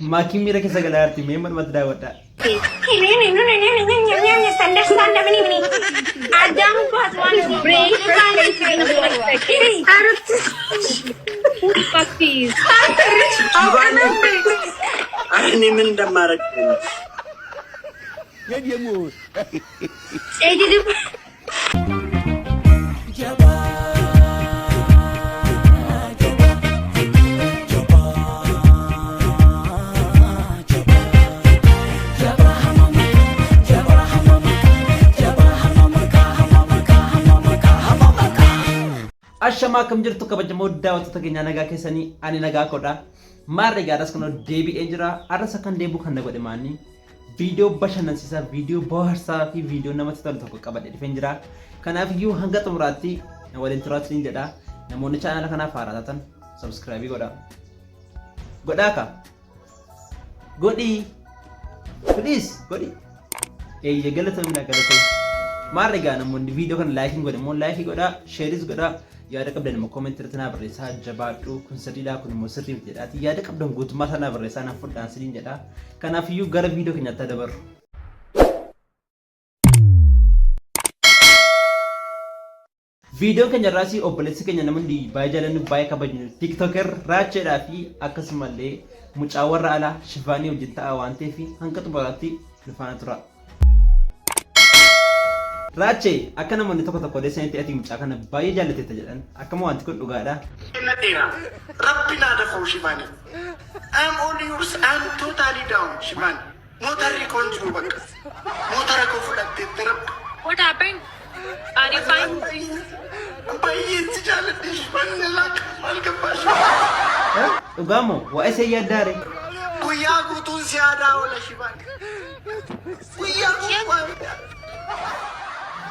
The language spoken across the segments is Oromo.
Maakiin miira keessa galaarti mee manumatti daawwadha. እኔ ምን እንደማረግ Ashamaa akkam jirtu kabajamoo daawwattoota keenya nagaa keessanii ani nagaa kodha. Maarree gaadhas kan deebi'ee jira. Arrasa kan deebi'u kan godhe maanni viidiyoo bashannansiisaa, viidiyoo bohaarsaa fi viidiyoo namatti tolu tokko qabadhee dhufeen jira. Kanaaf iyyuu hanga xumuraatti waliin turaatiin jedha. Namoonni chaanala kanaaf haaraa taatan subscribe godha. Godhaa ka. Godhi. Please godhi. Eeyyee galatoomina galatoom. Maarree gaa namoonni viidiyoo kana laayikiin godhe immoo laayikii godhaa, sheeris godhaa. Yaada qabdan immoo koomentii irratti naa barreessaa jabaadhu kun sirriidhaa kun immoo sirriif jedhaati. Yaada qabdan guutummaa sanaa barreessaa naaf fudhaan siniin jedha. Kanaaf iyyuu gara viidiyoo keenyaatti dabarru. Viidiyoon keenya irraas obboleessi keenya namoonni baay'ee jaalannu baay'ee kabajnu tiktoker raacheedhaa fi akkasumallee mucaa warra alaa shifaanii wajjin ta'a waan ta'eef hanga xumuraatti nu faana tura. Raache akka namoonni tokko tokko deessanitti ati mucaa kana baay'ee jaallateetta jedhan akkama wanti kun dhugaadha. Rabbina dafuu Shivani. I'm all yours. I'm totally down Shivani. Motorri kon jiru bakka. Motora koo fudhattee rabbi. What happened? Are you fine? Baay'ee si jaalladhe Shivani laaka maal gabbaash. Dhugaamoo waa'ee see yaaddaare. Guyyaa guutuun si aadaa oola Shivani. Guyyaa guutuu.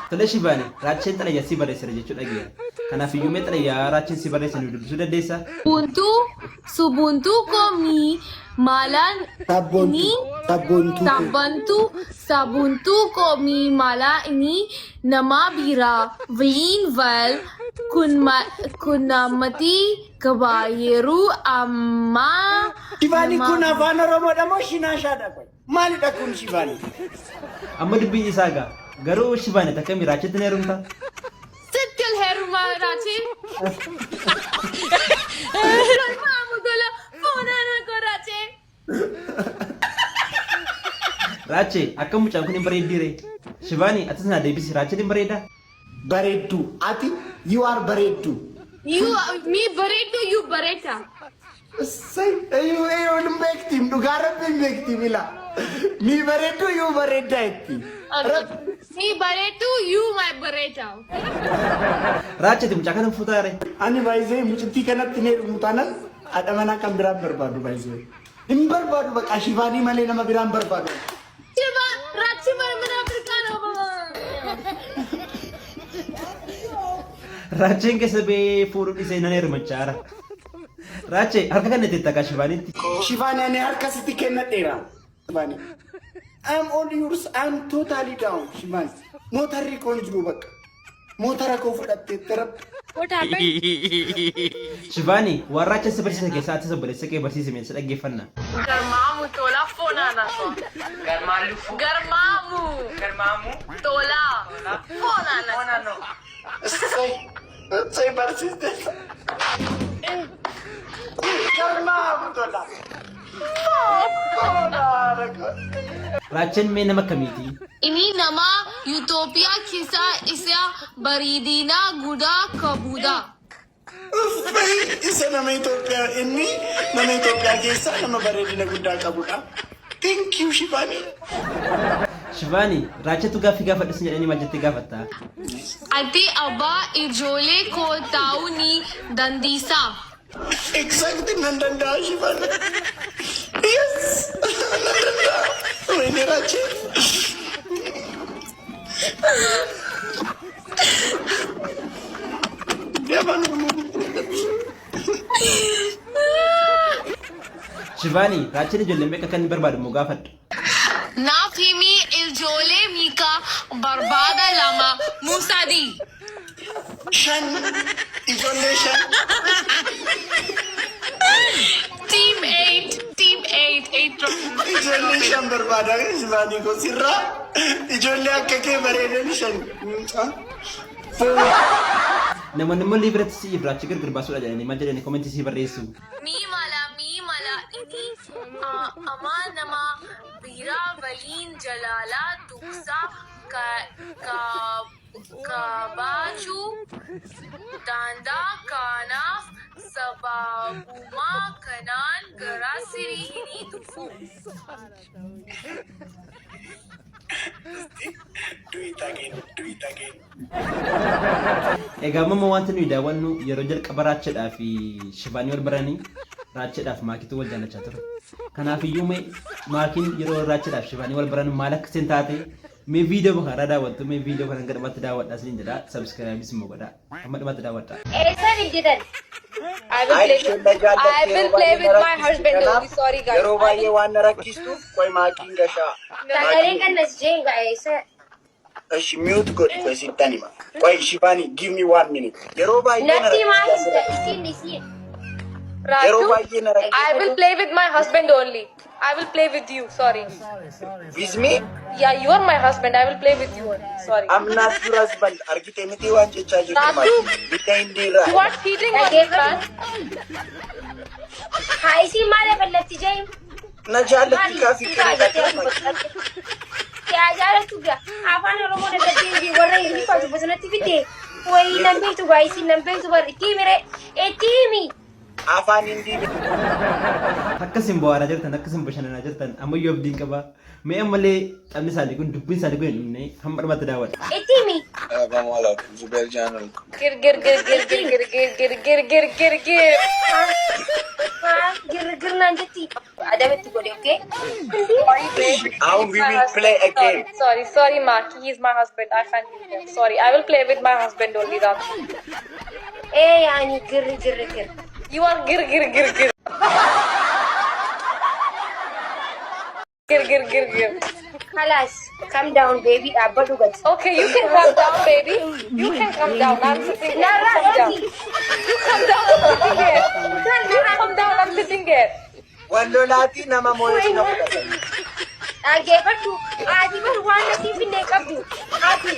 Tole Shivani, raacheen xalayyaa si barreessira jechuudha geera. Kanaaf iyyuu mee xalayyaa raacheen si barreessan dubbisuu dandeessaa? Subuntu komi malan ini sabuntu komi mala ini nama bira Vinval kunamati kabayeru amma Shivani kun afaan Oromoodha moo shinaashaadha qoy? Maalidha kun Shivani? Amma dubbiin isaa gaa garuu Shivani takka miraachetti ni heerumta. Sittil heruma rachi. Mamu gola fonana ko rachi. Raache akka mucaan kun hin bareeddiire. Shivani atis na deebisi raacheen hin bareeda. Bareeddu ati you are bareeddu. Me bareedu you bareta. Say you don't make team dugara be make team ila. Me bareeddu you bareedda itti. Me baretu you my bareta. Raache mucaa kana futaare. Ani baay'ee mucatti kanatti ne mutanan adamana kan biraan barbaadu baay'ee. Hin barbaadu baqa Shivani malee nama biraan barbaadu. Shiva rachi mana afrikano. Raacheen keessa bee fuudhuun isee nan heerumachaara. Raache harka kan itti takka Shivanitti. Shivani ani harka sitti kennadheera. Shivani. I'm all yours. I'm totally down Shivani. Motorri kon jiru bakka. Motora koo fudhattee rabbi. What happened? Shivani waan raacheen si barsiisa keessaa ati obboleessa kee barsiise mee si dhaggeeffanna. Garmamu tola fonana so. Garmamu tola fonana. Say barsiste. Garmamu tola. Raacheen mee nama kamiiti? Ini nama Utopia kisa isa baridina guda kabuda. Isa nama Itoophiyaa inni nama Itoophiyaa keessa nama bareedina guddaa qabudha. Thank you Shivani. Shivani raacheetu gaaffii gaafadhu sin jedhanii maal jettee gaafatta? Ati abba ijole ko ta'uu ni dandeessa. Exactly nan danda'a Shivani. Yes. Nan danda'a. Wayne Raachee. Shivani raacheen ijoollee meeqa kan barbaadu moo gaafadhu? Naafimi ijoollee mika barbaada lama Musadi. Shan ijoollee shan. Team 8. Team 8. 8 trophies. Ijoollee shan barbaada Shivani ko sirraa. Ijoollee akka kee bareedan shan. Namoonni immoo liibiratti si irraachi gargar baasuudha jedhanii maal jedhanii koomentii si barreessu. Me mala ini aman nama bira walin jalala tuksa ka baju tanda kana sababuma kanan garasiri hini tufu. Do it again. Egaa amma wanti nuyi daawwannu yeroo jalqaba Raachaadhaa fi Shivaanii wal baranii Raachaadhaaf Maakiitu wal jaallachaa ture. Kanaafiyyuu Maakiin yeroo Raachaadhaaf Shivaanii wal baran maal akka isin taate mee viidiyoo kana daawwattu mee viidiyoo kana gadhamatti daawwadhaa isin jedha subscribe immoo godhaa amma dhumatti daawwadhaa. Esan hiddan. I will play with my husband only. Sorry guys. Yeroo baay'ee waan rakkistu qoy Maakiin gashaa. Tagalee kan nas jenga esa. She mute good for Sitanima. Why Shivani, give me 1 minute. I will play with my husband only. I will play with you. Sorry. With me? Yeah, you are my husband. I will play with you. Sorry. I'm not your husband. Arkitemiti wan checha you. You are cheating on me, man. Hi, see my level. James. Na jalati kafi kira. क्या जा रहा तू क्या आपने लोगों ने कभी भी बोल रही है पाँच बजे ना टीवी दे वही नंबर तो गाइस नंबर तो बार की मेरे एटीमी afaan hindi akkasiin bu'aaraa jirtan akkasiin bashannanaa jirtan ammayyuu abdiin qaba mee ammallee taphni isaanii kun dubbiin isaanii kun hin dhumne hamma dhumatti daawwadha. Etimi. Gamala Zubair channel. Gir. Gir nanti. Ada betul boleh, okay? How we will play a game. Sorry, Mark. He is my husband. I can't do that. Sorry, I will play with my husband only. That. Yani gir. You are gir. Gir. Halas, calm down, baby. Abba dugat. Okay, you can calm down, baby. You can calm down. I'm sitting here. Calm down. You calm down. I'm sitting here. You calm down. I'm sitting here. Wallolati nama moyo na kudata. Age batu. Adi baru wana TV nekap du. Adi.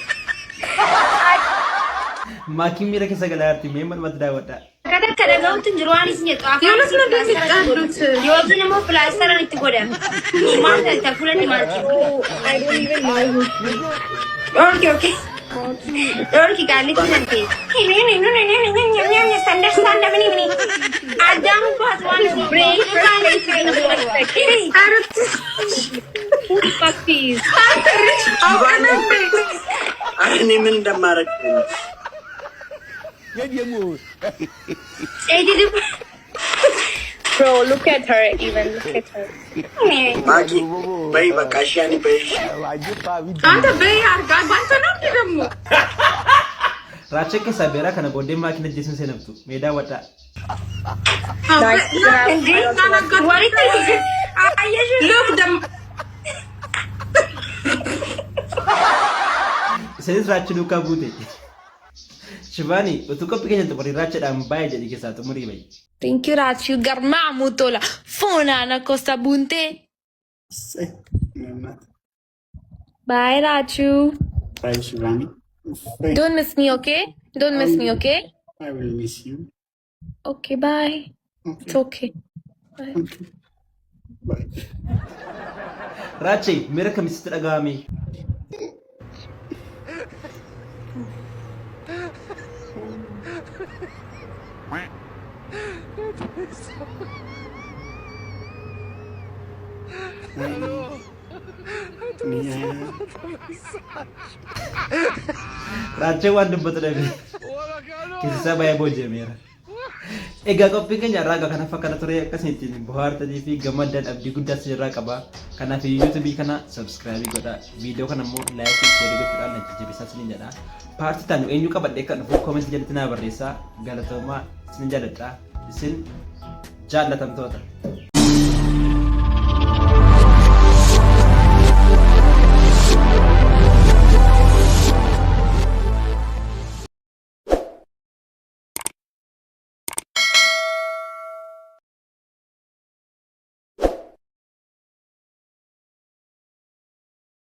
Maakiin miira keessa galaa jirti mee dhumatti daawwadha. Kada gahuun tunjuruwaan isin jedhu afaan yookiin immoo pilaastaraan itti godha. Maal ta'e fuulatti maal ta'e? Okay. Dorki gaalitti nante. Stand up ni. Adam was one of the brave puppies. Ani min damarak. Bro, look at her even. Look at her. Maki, bayi bakashani bayi. Anta bayi yaar gaal banta namni dammo. Raachee keessaa beeraa kana booddee Maakiin ajjeesuun seenamtu mee daawwadhaa. Look them. Isinis Raachii duukaa buute. Shivaanii utuu qophii keenya xumurii Raachaadhaan baay'ee jedhii keessaa xumurii bayi. Thank you, Rachu. Garma mutola. Fona na costa bunte. Bye, Rachu. Bye, Shivani. Don't miss me, okay? Don't miss me, okay? I will miss you. Okay, bye. Okay. It's okay. Bye. Okay. Bye. Raachee miira kamisitti dhaga'ame. Raachee waan dubbatu dhabe keessa baay'ee booji'ameera. Egaa qophiin keenya irraa kana fakkaata ture akkasitti bohaartanii fi gammaddan abdii guddaas irraa qaba. Kanaaf YouTube kana subscribe godhaa. Viidiyoo kana immoo like fi share gochuudhaan na jajjabeessaa isiniin jedha. Paartii taanu eenyu qabadhee kan dhufu comment jalatti naa barreessaa. Galatoomaa isin jaalladha. Isin jaallatamtoota.